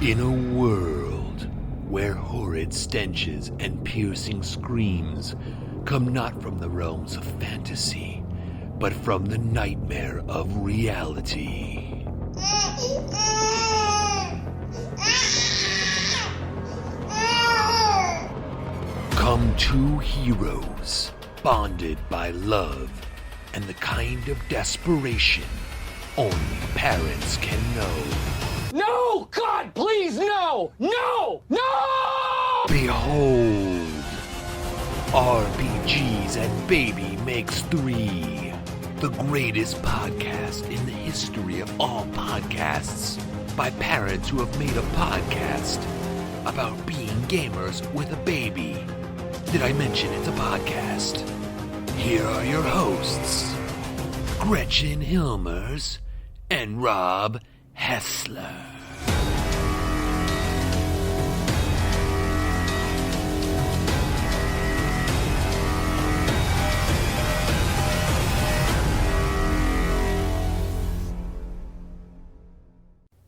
In a world where horrid stenches and piercing screams come not from the realms of fantasy, but from the nightmare of reality. Come two heroes, bonded by love and the kind of desperation only parents can know. No! God, please, no! No! No! Behold, RPGs and Baby Makes 3, the greatest podcast in the history of all podcasts, by parents who have made a podcast about being gamers with a baby. Did I mention it's a podcast? Here are your hosts, Gretchen Hilmers and Rob Hessler.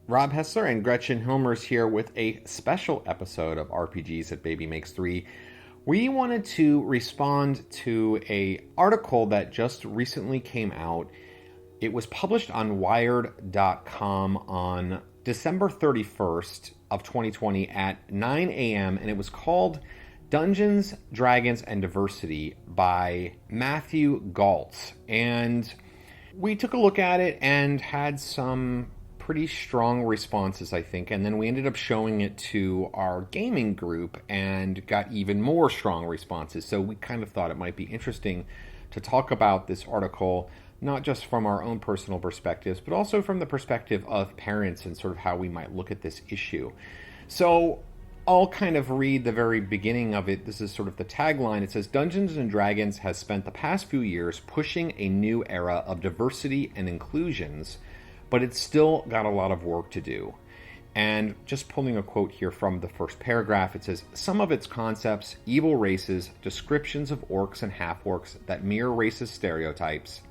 Rob Hessler and Gretchen Hilmers here with a special episode of RPGs that Baby Makes 3. We wanted to respond to an article that just recently came out. It was published on Wired.com on December 31st of 2020 at 9 a.m. and it was called Dungeons, Dragons, and Diversity by Matthew Galtz. And we took a look at it and had some pretty strong responses, I think, and then we ended up showing it to our gaming group and got even more strong responses. So we kind of thought it might be interesting to talk about this article, not just from our own personal perspectives, but also from the perspective of parents and sort of how we might look at this issue. So I'll kind of read the very beginning of it. This is sort of the tagline. It says, Dungeons & Dragons has spent the past few years pushing a new era of diversity and inclusions, but it's still got a lot of work to do. And just pulling a quote here from the first paragraph, it says, some of its concepts, evil races, descriptions of orcs and half-orcs that mirror racist stereotypes,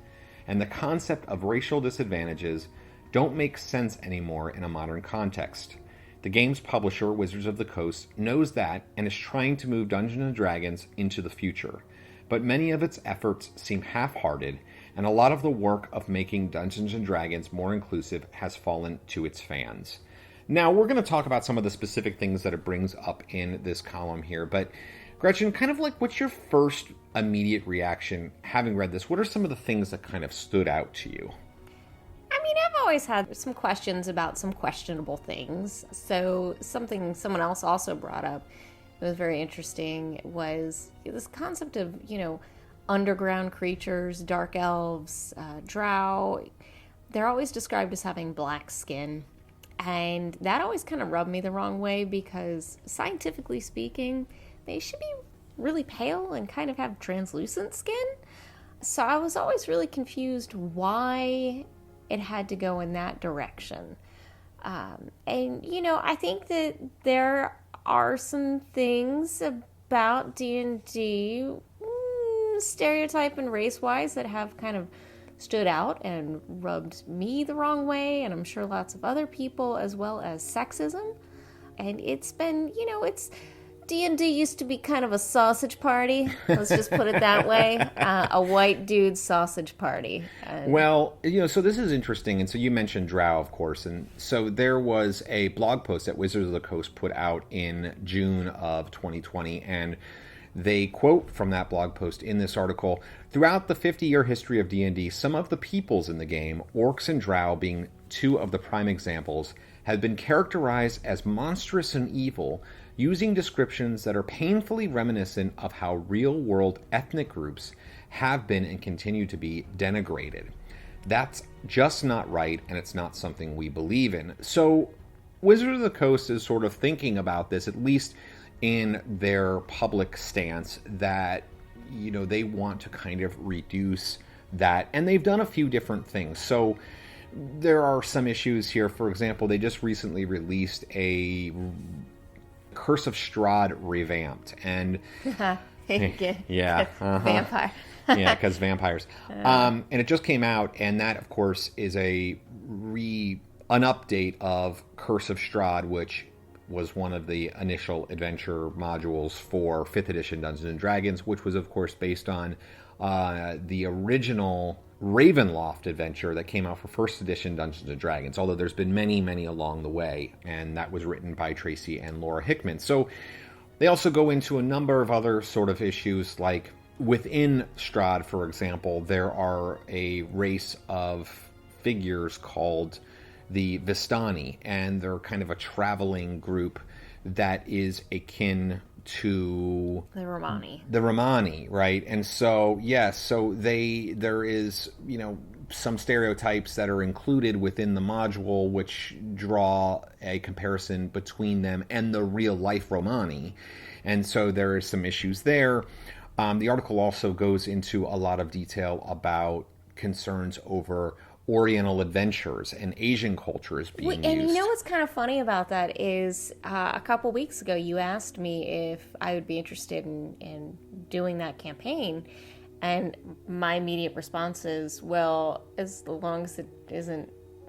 and the concept of racial disadvantages don't make sense anymore in a modern context. The game's publisher, Wizards of the Coast, knows that and is trying to move Dungeons & Dragons into the future. But many of its efforts seem half-hearted, and a lot of the work of making Dungeons & Dragons more inclusive has fallen to its fans. Now, we're going to talk about some of the specific things that it brings up in this column here, but Gretchen, kind of like, what's your first immediate reaction having read this? What are some of the things that kind of stood out to you? I mean, I've always had some questions about some questionable things. So something someone else also brought up that was very interesting was this concept of, underground creatures, dark elves, drow. They're always described as having black skin. And that always kind of rubbed me the wrong way because scientifically speaking, they should be really pale and kind of have translucent skin. So I was always really confused why it had to go in that direction. I think that there are some things about D&D, stereotype and race-wise, that have kind of stood out and rubbed me the wrong way, and I'm sure lots of other people, as well as sexism. And it's been, D&D used to be kind of a sausage party. Let's just put it that way. A white dude sausage party. Well, so this is interesting. And so you mentioned drow, of course. And so there was a blog post that Wizards of the Coast put out in June of 2020. And they quote from that blog post in this article, throughout the 50-year history of D&D, some of the peoples in the game, orcs and drow being two of the prime examples, have been characterized as monstrous and evil, using descriptions that are painfully reminiscent of how real-world ethnic groups have been and continue to be denigrated. That's just not right, and it's not something we believe in. So Wizards of the Coast is sort of thinking about this, at least in their public stance, that they want to kind of reduce that, and they've done a few different things. So there are some issues here. For example, they just recently released a Curse of Strahd revamped, and vampire. Yeah, because vampires. And it just came out, and that, of course, is an update of Curse of Strahd, which was one of the initial adventure modules for 5th edition Dungeons and Dragons, which was, of course, based on the original Ravenloft adventure that came out for 1st edition Dungeons and Dragons, although there's been many, many along the way, and that was written by Tracy and Laura Hickman. So they also go into a number of other sort of issues, like within Strahd, for example, there are a race of figures called the Vistani, and they're kind of a traveling group that is akin to The Romani. The Romani, right? And so, yes, so there is, some stereotypes that are included within the module which draw a comparison between them and the real life Romani. And so there are some issues there. The article also goes into a lot of detail about concerns over Oriental adventures and Asian cultures being used. And you know what's kind of funny about that is a couple weeks ago you asked me if I would be interested in doing that campaign, and my immediate response is, well, as long as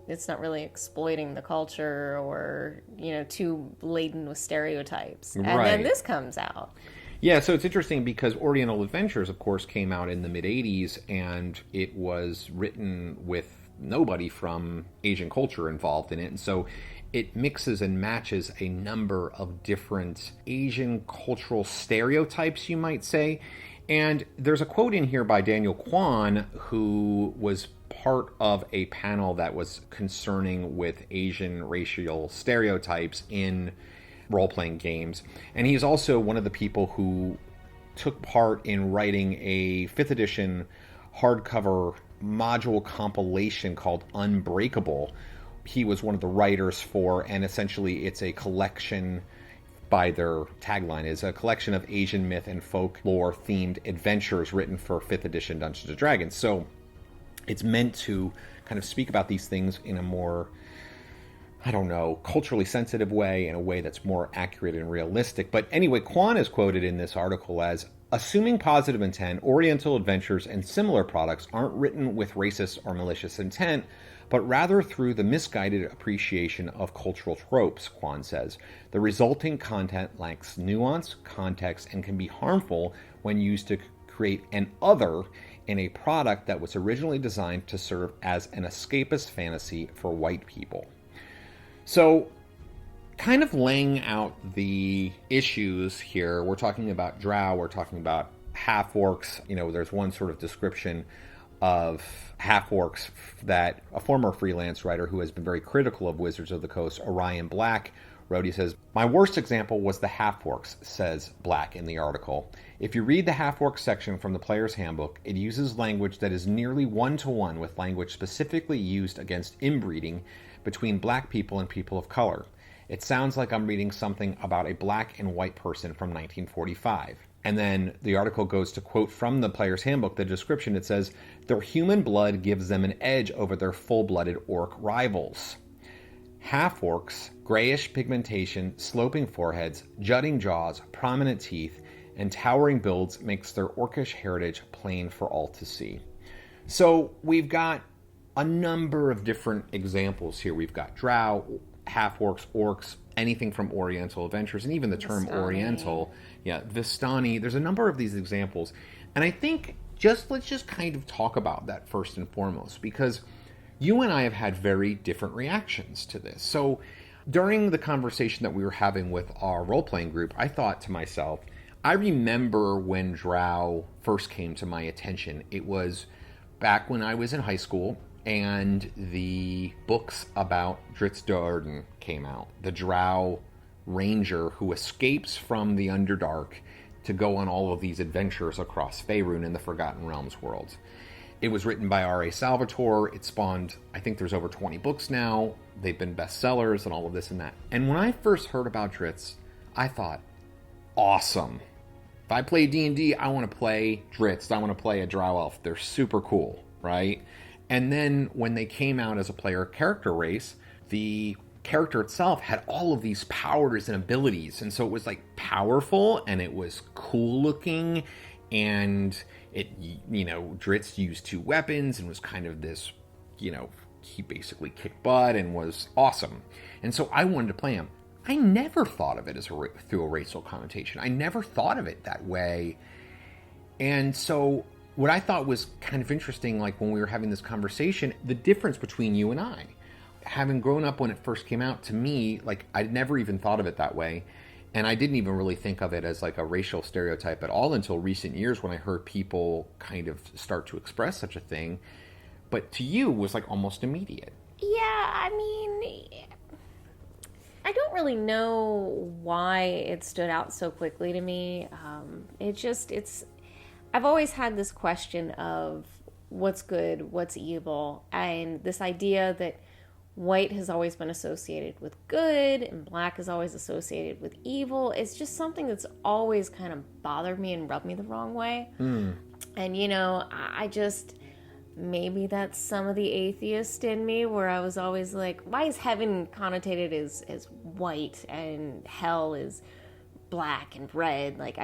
it's not really exploiting the culture or, too laden with stereotypes. And then this comes out. Yeah, so it's interesting because Oriental Adventures, of course, came out in the mid-'80s, and it was written with nobody from Asian culture involved in it. And so it mixes and matches a number of different Asian cultural stereotypes, you might say. And there's a quote in here by Daniel Kwan, who was part of a panel that was concerning with Asian racial stereotypes in role-playing games. And he's also one of the people who took part in writing a 5th edition hardcover module compilation called Unbreakable. He was one of the writers for, and essentially it's a collection, by their tagline, is a collection of Asian myth and folklore themed adventures written for 5th edition Dungeons & Dragons. So it's meant to kind of speak about these things in a more, culturally sensitive way, in a way that's more accurate and realistic. But anyway, Kwan is quoted in this article as, assuming positive intent, Oriental adventures and similar products aren't written with racist or malicious intent, but rather through the misguided appreciation of cultural tropes, Kwan says. The resulting content lacks nuance, context, and can be harmful when used to create an other in a product that was originally designed to serve as an escapist fantasy for white people. So, kind of laying out the issues here, we're talking about drow, we're talking about half-orcs. There's one sort of description of half-orcs that a former freelance writer who has been very critical of Wizards of the Coast, Orion Black, wrote. He says, "My worst example was the half-orcs," says Black in the article. "If you read the half-orc section from the player's handbook, it uses language that is nearly one-to-one with language specifically used against inbreeding between black people and people of color. It sounds like I'm reading something about a black and white person from 1945. And then the article goes to quote from the player's handbook, the description. It says, "Their human blood gives them an edge over their full-blooded orc rivals. Half-orcs, grayish pigmentation, sloping foreheads, jutting jaws, prominent teeth, and towering builds makes their orcish heritage plain for all to see." So we've got a number of different examples here. We've got drow, half-orcs, orcs, anything from Oriental Adventures, and even the term Vistani. Oriental. Yeah, Vistani. There's a number of these examples. And I think let's just kind of talk about that first and foremost, because you and I have had very different reactions to this. So during the conversation that we were having with our role-playing group, I thought to myself, I remember when drow first came to my attention. It was back when I was in high school, and the books about Dritz Do'Urden came out. The drow ranger who escapes from the Underdark to go on all of these adventures across Faerun in the Forgotten Realms world. It was written by R.A. Salvatore. It spawned, I think there's over 20 books now. They've been bestsellers and all of this and that. And when I first heard about Dritz, I thought, awesome. If I play D&D, I want to play Dritz. I want to play a drow elf. They're super cool, right? And then when they came out as a player character race, the character itself had all of these powers and abilities. And so it was like powerful, and it was cool looking, and it, Dritz used 2 weapons and was kind of this, he basically kicked butt and was awesome. And so I wanted to play him. I never thought of it as through a racial connotation. I never thought of it that way. And so what I thought was kind of interesting, like when we were having this conversation, the difference between you and I, having grown up when it first came out, to me, like I'd never even thought of it that way. And I didn't even really think of it as like a racial stereotype at all until recent years when I heard people kind of start to express such a thing. But to you it was like almost immediate. Yeah, I mean, I don't really know why it stood out so quickly to me. I've always had this question of what's good, what's evil, and this idea that white has always been associated with good and black is always associated with evil. It's just something that's always kind of bothered me and rubbed me the wrong way. And, you know, maybe that's some of the atheist in me where I was always like, why is heaven connotated as white and hell is black and red? Like,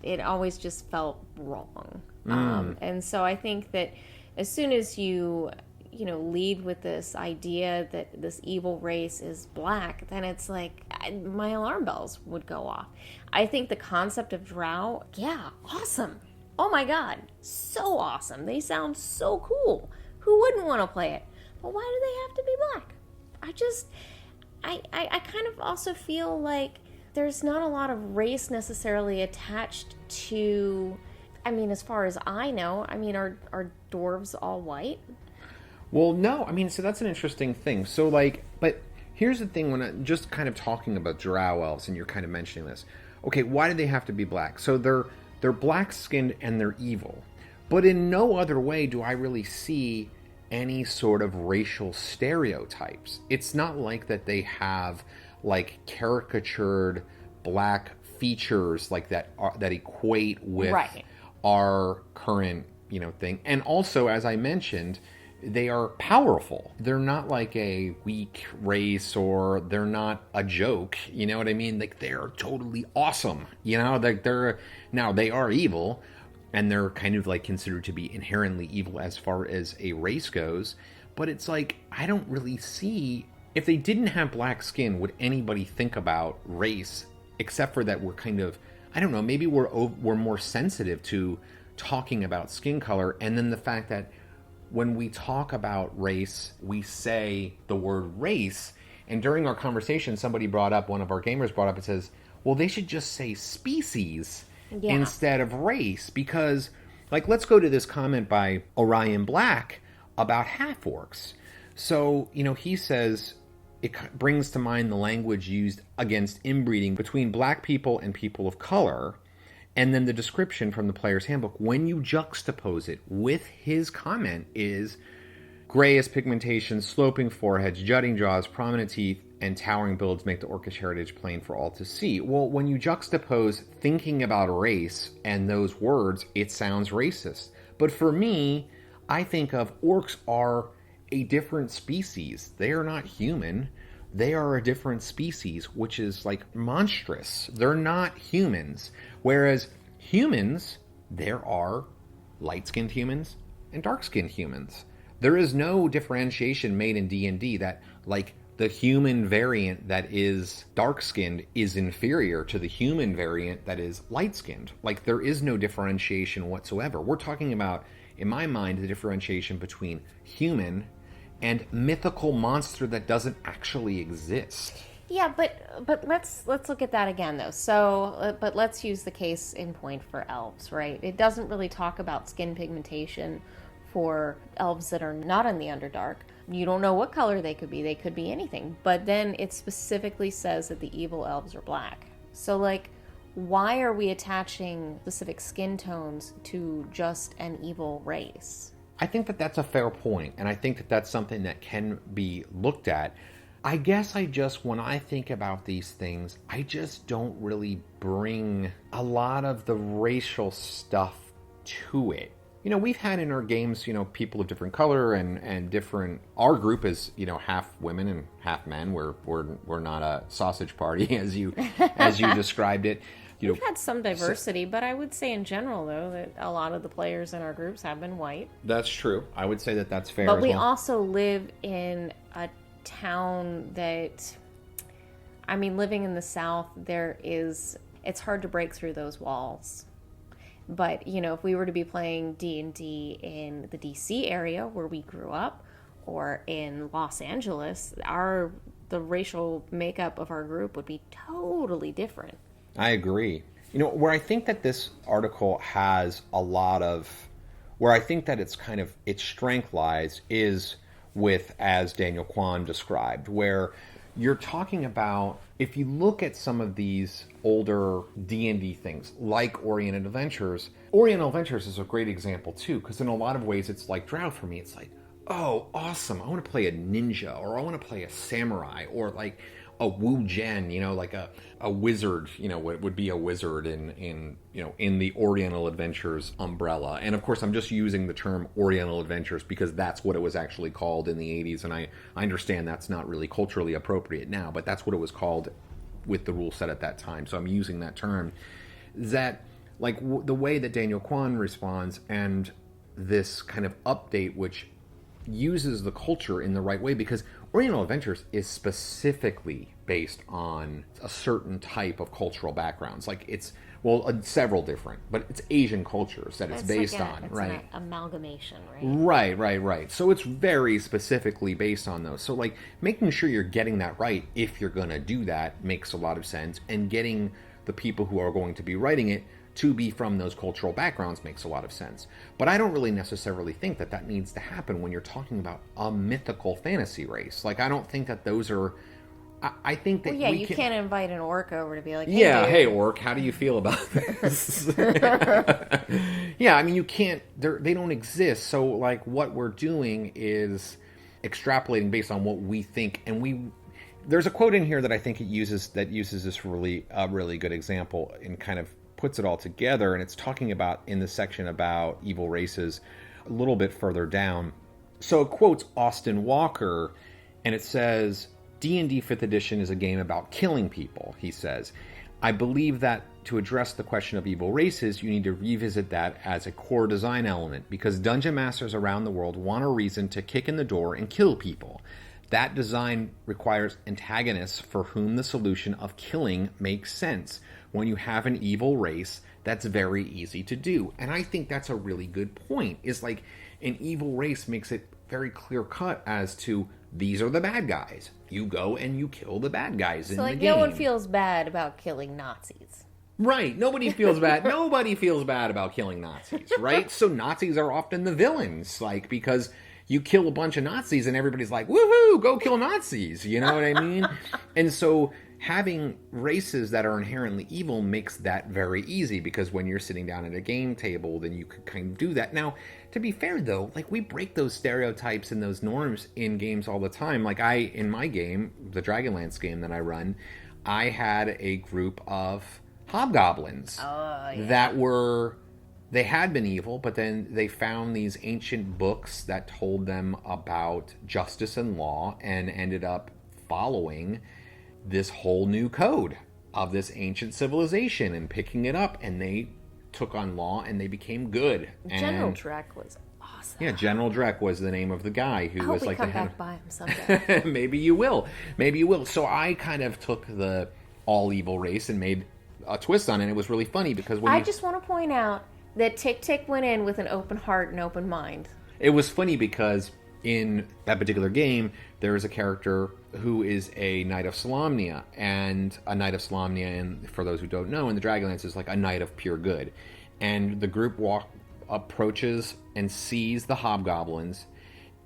it always just felt wrong. And so I think that as soon as you lead with this idea that this evil race is black, then it's like my alarm bells would go off. I think the concept of drow, yeah, awesome. Oh my God, so awesome. They sound so cool. Who wouldn't want to play it? But why do they have to be black? I kind of also feel like there's not a lot of race necessarily attached to, I mean, as far as I know, I mean, are dwarves all white? Well, no. I mean, so that's an interesting thing. So, like, but here's the thing when I'm just kind of talking about drow elves and you're kind of mentioning this. Okay, why do they have to be black? So they're black-skinned and they're evil. But in no other way do I really see any sort of racial stereotypes. It's not like that they have, like, caricatured black features like that that equate with our current, thing. And also, as I mentioned, they are powerful. They're not like a weak race or they're not a joke. You know what I mean? Like they're totally awesome. Like they are evil and they're kind of like considered to be inherently evil as far as a race goes. But it's like, I don't really see, if they didn't have black skin, would anybody think about race except for that we're kind of, I don't know, maybe we're more sensitive to talking about skin color. And then the fact that when we talk about race, we say the word race. And during our conversation, one of our gamers brought up and says, well, they should just say species instead of race. Because, like, let's go to this comment by Orion Black about half-orcs. So, he says, it brings to mind the language used against inbreeding between black people and people of color. And then the description from the player's handbook, when you juxtapose it with his comment, is grayish pigmentation, sloping foreheads, jutting jaws, prominent teeth, and towering builds make the orcish heritage plain for all to see. Well, when you juxtapose thinking about race and those words, it sounds racist. But for me, I think of orcs are a different species. They are not human. They are a different species, which is like monstrous. They're not humans. Whereas humans, there are light-skinned humans and dark-skinned humans. There is no differentiation made in D&D that, like, the human variant that is dark-skinned is inferior to the human variant that is light-skinned. Like, there is no differentiation whatsoever. We're talking about, in my mind, the differentiation between human and mythical monster that doesn't actually exist. Yeah, but let's look at that again, though. So, but let's use the case in point for elves, right? It doesn't really talk about skin pigmentation for elves that are not in the Underdark. You don't know what color they could be. They could be anything. But then it specifically says that the evil elves are black. So, like, why are we attaching specific skin tones to just an evil race? I think that that's a fair point, and I think that that's something that can be looked at. I guess when I think about these things, I just don't really bring a lot of the racial stuff to it. We've had in our games, people of different color and different. Our group is, half women and half men. We're not a sausage party as you described it. We've had some diversity, but I would say in general, though, that a lot of the players in our groups have been white. That's true. I would say that that's fair. But we also live in a town that I mean, living in the South, it's hard to break through those walls. But, you know, if we were to be playing D&D in the DC area where we grew up, or in Los Angeles, the racial makeup of our group would be totally different. I agree. You know, where I think that this article has a lot of, where I think that its strength lies is with, as Daniel Kwan described, where you're talking about, if you look at some of these older D&D things, like Oriental Adventures is a great example too, because in a lot of ways it's like Drow for me. It's like, oh, awesome, I want to play a ninja, or I want to play a samurai, or like a Wu Jen, you know, like a wizard, you know, what would be a wizard in the Oriental Adventures umbrella. And of course, I'm just using the term Oriental Adventures because that's what it was actually called in the 80s, and I understand that's not really culturally appropriate now, but that's what it was called with the rule set at that time. So I'm using that term. That, like, the way that Daniel Kwan responds, and this kind of update, which uses the culture in the right way, because Oriental Adventures is specifically based on a certain type of cultural backgrounds. Like, it's, well, several different, but it's Asian cultures that it's based on, right? It's an amalgamation, right? Right. So it's very specifically based on those. So, like, making sure you're getting that right, if you're going to do that, makes a lot of sense. And getting the people who are going to be writing it to be from those cultural backgrounds makes a lot of sense. But I don't really necessarily think that that needs to happen when you're talking about a mythical fantasy race. Like, I don't think that those are... I think that you can't invite an orc over to be like, hey orc, how do you feel about this? Yeah, I mean, you can't... They don't exist. So, like, what we're doing is extrapolating based on what we think, and there's a quote in here that I think it uses this really good example and kind of puts it all together, and it's talking about in the section about evil races a little bit further down. So it quotes Austin Walker, and it says, D&D 5th edition is a game about killing people, he says. I believe that to address the question of evil races, you need to revisit that as a core design element, because dungeon masters around the world want a reason to kick in the door and kill people. That design requires antagonists for whom the solution of killing makes sense. When you have an evil race, that's very easy to do. And I think that's a really good point. Is like, an evil race makes it very clear cut as to, these are the bad guys. You go and you kill the bad guys in the game. So, like, no one feels bad about killing Nazis. Right. Nobody feels bad. Nobody feels bad about killing Nazis, right? So Nazis are often the villains, like, because you kill a bunch of Nazis and everybody's like, woohoo, go kill Nazis. You know what I mean? And so having races that are inherently evil makes that very easy, because when you're sitting down at a game table, then you could kind of do that. Now, to be fair, though, like, we break those stereotypes and those norms in games all the time. Like, in my game, the Dragonlance game that I run, I had a group of hobgoblins that they had been evil, but then they found these ancient books that told them about justice and law, and ended up following this whole new code of this ancient civilization and picking it up, and they took on law and they became good. General Drek was awesome. Yeah, General Drek was the name of the guy who was like the head. Come back by him someday. Maybe you will. So I kind of took the all evil race and made a twist on it. It was really funny because I just want to point out that Tick Tick went in with an open heart and open mind. It was funny because in that particular game, there is a character who is a Knight of Solamnia, and a Knight of Solamnia, and for those who don't know, in the Dragonlance is like a Knight of pure good. And the group approaches and sees the hobgoblins,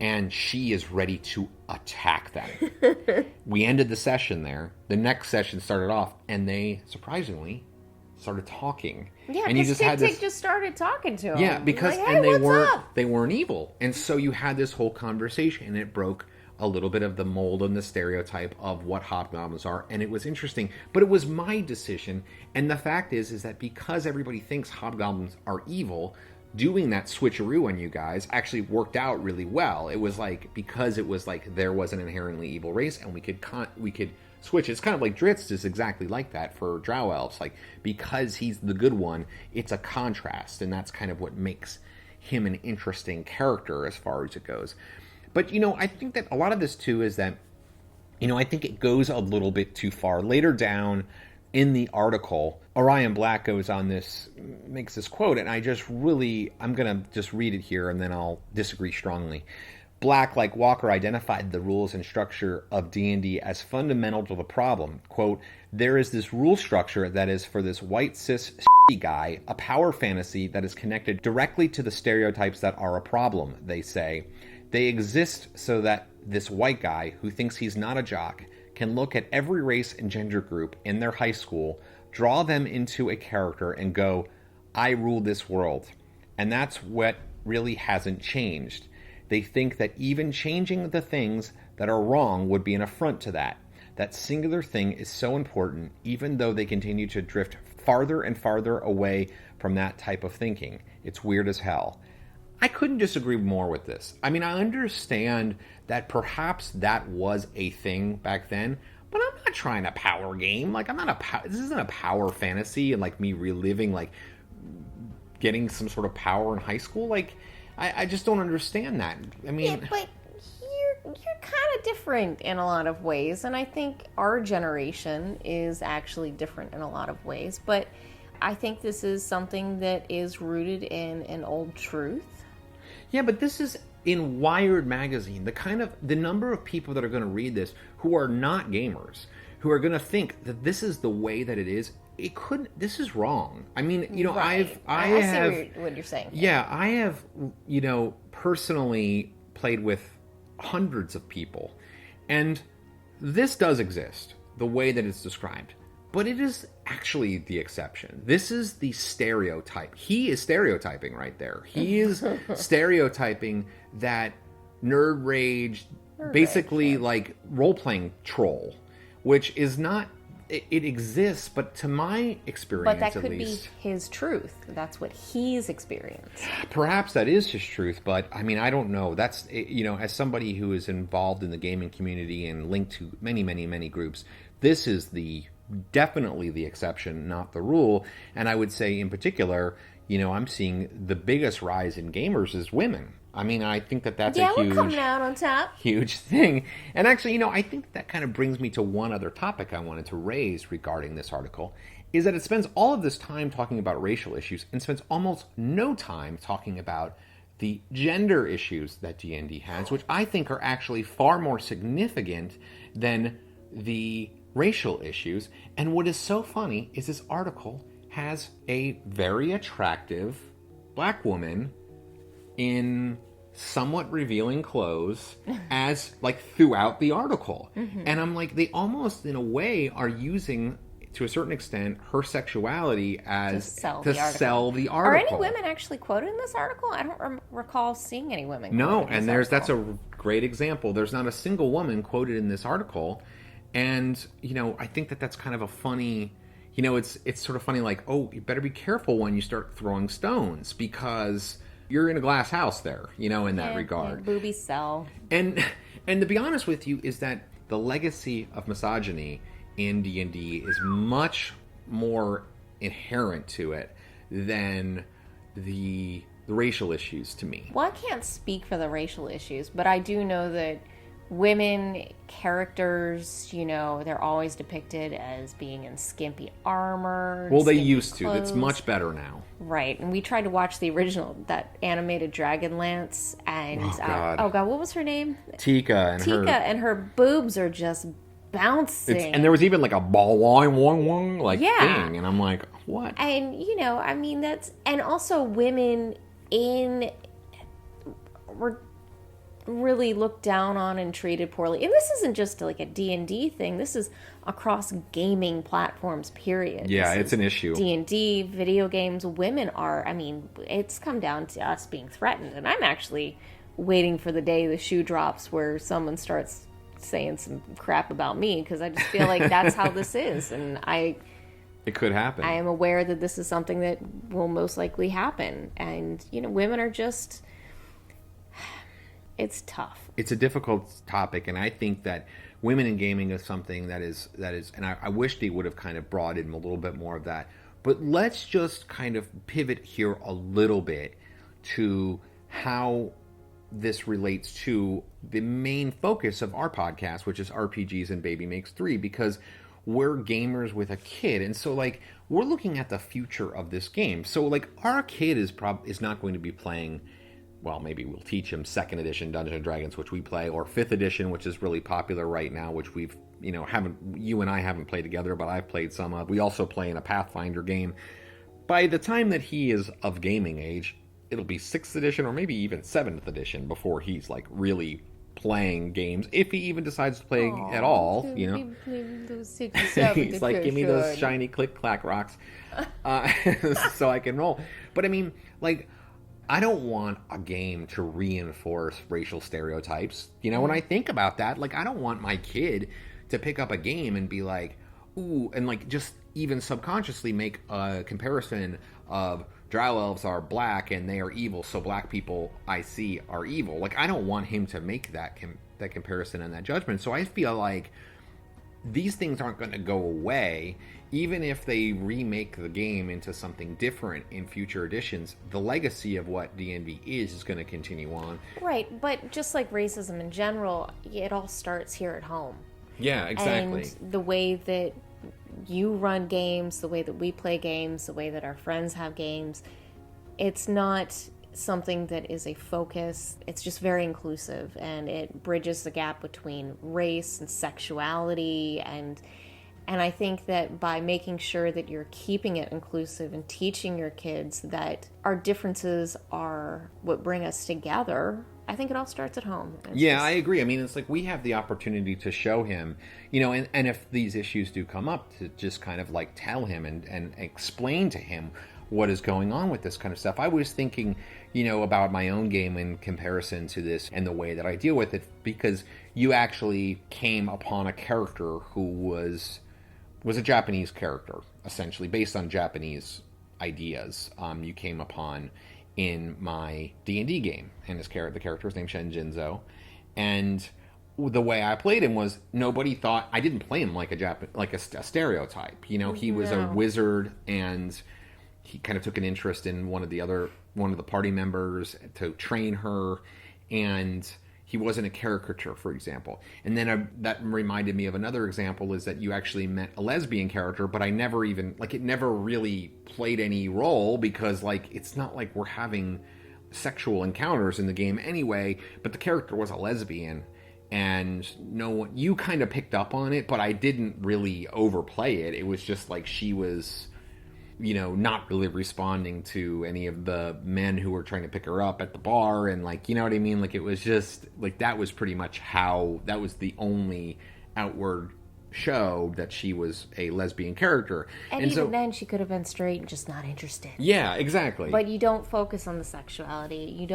and she is ready to attack them. We ended the session there. The next session started off, and they, surprisingly, started talking. Yeah, and because Tick just started talking to him. Yeah, because like, hey, they weren't evil. And so you had this whole conversation, and it broke a little bit of the mold and the stereotype of what hobgoblins are, and it was interesting. But it was my decision, and the fact is that because everybody thinks hobgoblins are evil, doing that switcheroo on you guys actually worked out really well. It was like, because it was like there was an inherently evil race, and we could switch. It's kind of like Dritz is exactly like that for Drow Elves. Like, because he's the good one, it's a contrast, and that's kind of what makes him an interesting character as far as it goes. But, I think that a lot of this, too, is that, I think it goes a little bit too far. Later down in the article, Orion Black makes this quote, and I'm going to just read it here, and then I'll disagree strongly. Black, like Walker, identified the rules and structure of D&D as fundamental to the problem. Quote, there is this rule structure that is for this white cis guy, a power fantasy that is connected directly to the stereotypes that are a problem, they say. They exist so that this white guy, who thinks he's not a jock, can look at every race and gender group in their high school, draw them into a character, and go, I rule this world. And that's what really hasn't changed. They think that even changing the things that are wrong would be an affront to that. That singular thing is so important, even though they continue to drift farther and farther away from that type of thinking. It's weird as hell. I couldn't disagree more with this. I mean, I understand that perhaps that was a thing back then, but I'm not trying a power game. Like, this isn't a power fantasy and like me reliving like getting some sort of power in high school. Like, I just don't understand that. I mean, yeah, but you're kind of different in a lot of ways, and I think our generation is actually different in a lot of ways. But I think this is something that is rooted in an old truth. Yeah, but this is in Wired magazine. The number of people that are going to read this who are not gamers, who are going to think that this is the way that it is. This is wrong. I mean, Right. I see what you're saying. Yeah, I have, personally played with hundreds of people, and this does exist, the way that it's described, but it is actually the exception. This is the stereotype. He is stereotyping right there. He is stereotyping that nerd rage, basically like role-playing troll, which is not... It exists, but to my experience, but that at could least, be his truth. That's what he's experienced. Perhaps that is his truth, but I mean, I don't know. That's, as somebody who is involved in the gaming community and linked to many, many, many groups, this is definitely the exception, not the rule. And I would say, in particular, I'm seeing the biggest rise in gamers is women. I mean, I think that's a huge... we're coming out on top. Huge thing. And actually, I think that kind of brings me to one other topic I wanted to raise regarding this article, is that it spends all of this time talking about racial issues and spends almost no time talking about the gender issues that D&D has, which I think are actually far more significant than the racial issues. And what is so funny is this article has a very attractive black woman in somewhat revealing clothes as like throughout the article. Mm-hmm. And I'm like, they almost in a way are using, to a certain extent, her sexuality as to sell the article. Are any women actually quoted in this article? I don't recall seeing any women quoted in this article. That's a great example. There's not a single woman quoted in this article. And, I think that's kind of a funny, it's sort of funny, like, oh, you better be careful when you start throwing stones, because you're in a glass house there, in that regard. Yeah, boobies sell. And to be honest with you, is that the legacy of misogyny in D&D is much more inherent to it than the racial issues to me. Well, I can't speak for the racial issues, but I do know that women characters, they're always depicted as being in skimpy armor. Well, they used to. It's much better now. Right. And we tried to watch the original, that animated Dragonlance, and oh god, what was her name? Tika, and her boobs are just bouncing. And there was even like a ball wong like thing, and I'm like, what? And and also women were really looked down on and treated poorly. And this isn't just like a D&D thing. This is across gaming platforms, period. Yeah, it's an issue. D&D, video games, women are, it's come down to us being threatened. And I'm actually waiting for the day the shoe drops where someone starts saying some crap about me, because I just feel like that's how this is. And it could happen. I am aware that this is something that will most likely happen. And, women are just... It's tough. It's a difficult topic, and I think that women in gaming is something that is, and I wish they would have kind of brought in a little bit more of that. But let's just kind of pivot here a little bit to how this relates to the main focus of our podcast, which is RPGs and Baby Makes 3, because we're gamers with a kid. And so, like, we're looking at the future of this game. So, like, our kid is not going to be playing, well, maybe we'll teach him 2nd edition Dungeons & Dragons, which we play, or 5th edition, which is really popular right now, which we've, you and I haven't played together, but I've played some of. We also play in a Pathfinder game. By the time that he is of gaming age, it'll be 6th edition or maybe even 7th edition before he's, like, really playing games, if he even decides to play at all, He's like, give me those shiny click-clack rocks so I can roll. But I mean, like, I don't want a game to reinforce racial stereotypes. When I think about that, like, I don't want my kid to pick up a game and be like, ooh, and, like, just even subconsciously make a comparison of drow elves are black and they are evil, so black people I see are evil. Like, I don't want him to make that comparison and that judgment. So I feel like these things aren't going to go away. Even if they remake the game into something different in future editions, the legacy of what D&D is going to continue on. Right, but just like racism in general, it all starts here at home. Yeah, exactly. And the way that you run games, the way that we play games, the way that our friends have games, it's not something that is a focus. It's just very inclusive, and it bridges the gap between race and sexuality, and I think that by making sure that you're keeping it inclusive and teaching your kids that our differences are what bring us together, I think it all starts at home. I agree. I mean, it's like we have the opportunity to show him, and if these issues do come up, to just kind of like tell him and explain to him what is going on with this kind of stuff. I was thinking, about my own game in comparison to this and the way that I deal with it, because you actually came upon a character who was a Japanese character, essentially, based on Japanese ideas. You came upon in my D&D game, and the character was named Shenjinzo, and the way I played him was nobody thought I didn't play him like a stereotype. He was a wizard, and he kind of took an interest in one of the party members to train her, and he wasn't a caricature, for example. And then that reminded me of another example, is that you actually met a lesbian character, but I never even, like, it never really played any role, because, like, it's not like we're having sexual encounters in the game anyway, but the character was a lesbian, and you kind of picked up on it, but I didn't really overplay it. It was just like she was, not really responding to any of the men who were trying to pick her up at the bar, and, like, you know what I mean? Like, it was just, like, that was pretty much that was the only outward show that she was a lesbian character. And even then, she could have been straight and just not interested. Yeah, exactly. But you don't focus on the sexuality.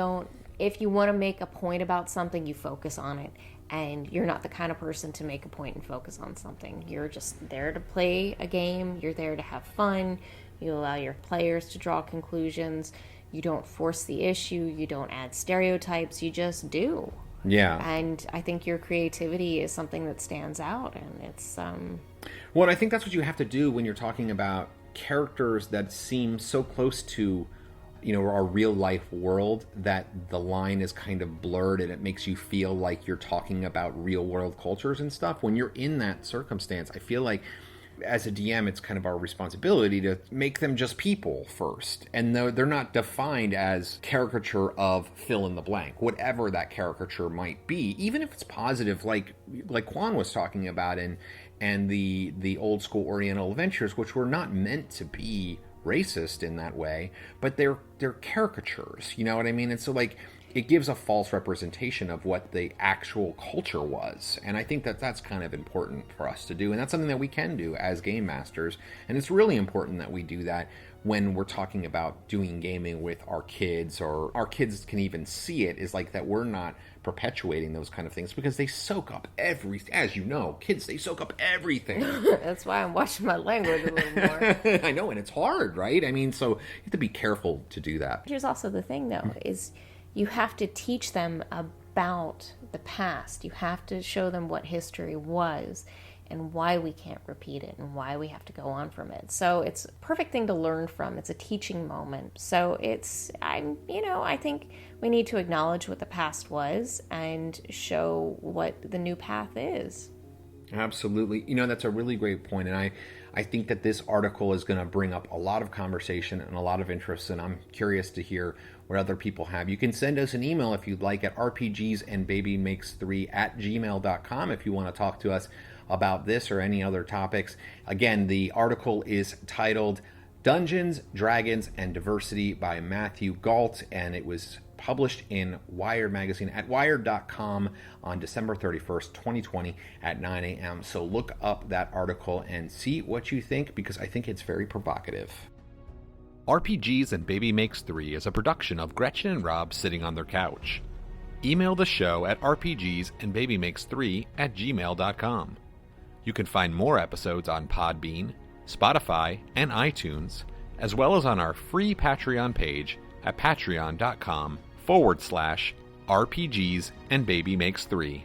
If you want to make a point about something, you focus on it. And you're not the kind of person to make a point and focus on something. You're just there to play a game. You're there to have fun. You allow your players to draw conclusions. You don't force the issue. You don't add stereotypes. You just do. Yeah. And I think your creativity is something that stands out. And it's... Well, I think that's what you have to do when you're talking about characters that seem so close to, our real life world, that the line is kind of blurred and it makes you feel like you're talking about real world cultures and stuff. When you're in that circumstance, I feel like as a DM, it's kind of our responsibility to make them just people first. And they're not defined as caricature of fill in the blank, whatever that caricature might be, even if it's positive, like Quan was talking about, and the old school Oriental adventures, which were not meant to be racist in that way, but they're caricatures, you know what I mean? And so, like, it gives a false representation of what the actual culture was. And I think that that's kind of important for us to do. And that's something that we can do as game masters. And it's really important that we do that when we're talking about doing gaming with our kids, or our kids can even see it, is like that we're not perpetuating those kind of things, because they soak up as you know, kids, they soak up everything. That's why I'm watching my language a little more. I know, and it's hard, right? I mean, so you have to be careful to do that. Here's also the thing, though, is you have to teach them about the past. You have to show them what history was. and why we can't repeat it and why we have to go on from it. So it's a perfect thing to learn from. It's a teaching moment. So I think we need to acknowledge what the past was and show what the new path is. Absolutely. That's a really great point. And I think that this article is going to bring up a lot of conversation and a lot of interest, and I'm curious to hear what other people have. You can send us an email if you'd like at rpgsandbabymakes3@gmail.com if you want to talk to us about this or any other topics. Again, the article is titled Dungeons, Dragons, and Diversity by Matthew Galt, and it was published in Wired magazine at wired.com on December 31st, 2020 at 9 a.m. So look up that article and see what you think, because I think it's very provocative. RPGs and Baby Makes 3 is a production of Gretchen and Rob sitting on their couch. Email the show at rpgsandbabymakes3@gmail.com. You can find more episodes on Podbean, Spotify, and iTunes, as well as on our free Patreon page at patreon.com/RPGs and Baby Makes 3.